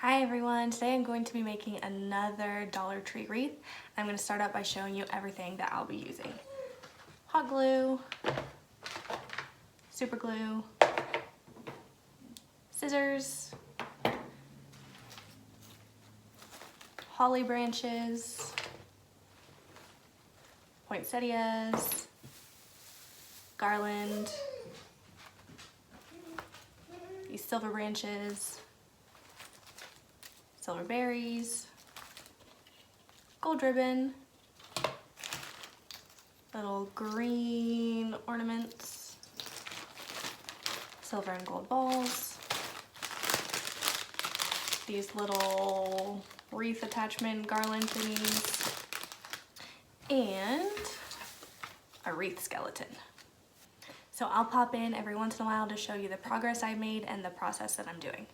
Hi everyone, today I'm going to be making another Dollar Tree wreath. I'm going to start out by showing you everything that I'll be using. Hot glue, super glue, scissors, holly branches, poinsettias, garland, these silver branches, silver berries, gold ribbon, little green ornaments, silver and gold balls, these little wreath attachment garland thingies, and a wreath skeleton. So I'll pop in every once in a while to show you the progress I made and the process that I'm doing.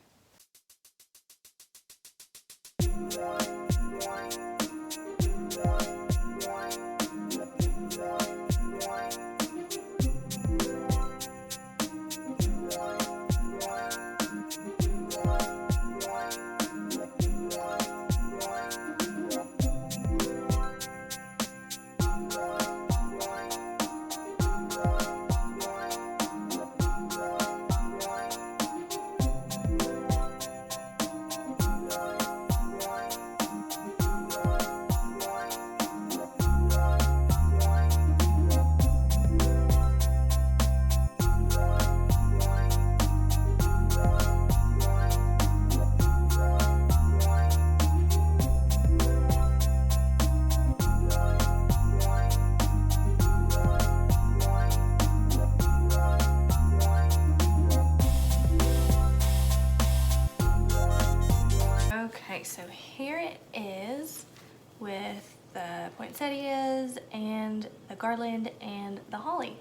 Okay, so here it is with the poinsettias and the garland and the holly.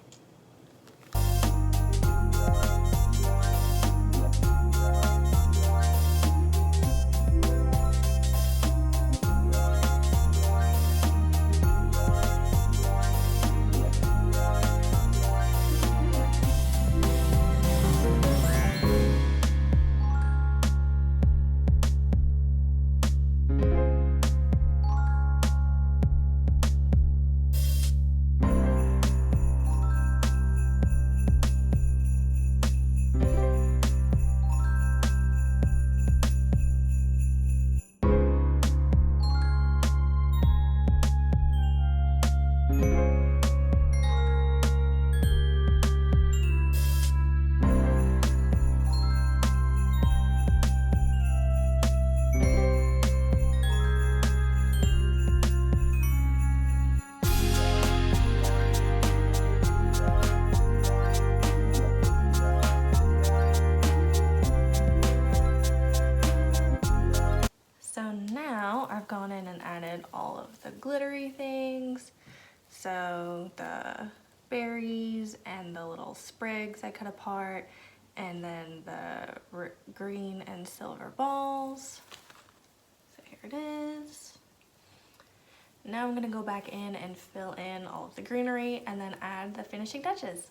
So now I've gone in and added all of the glittery things. So the berries and the little sprigs I cut apart, and then the green and silver balls. So here it is. Now I'm gonna go back in and fill in all of the greenery and then add the finishing touches.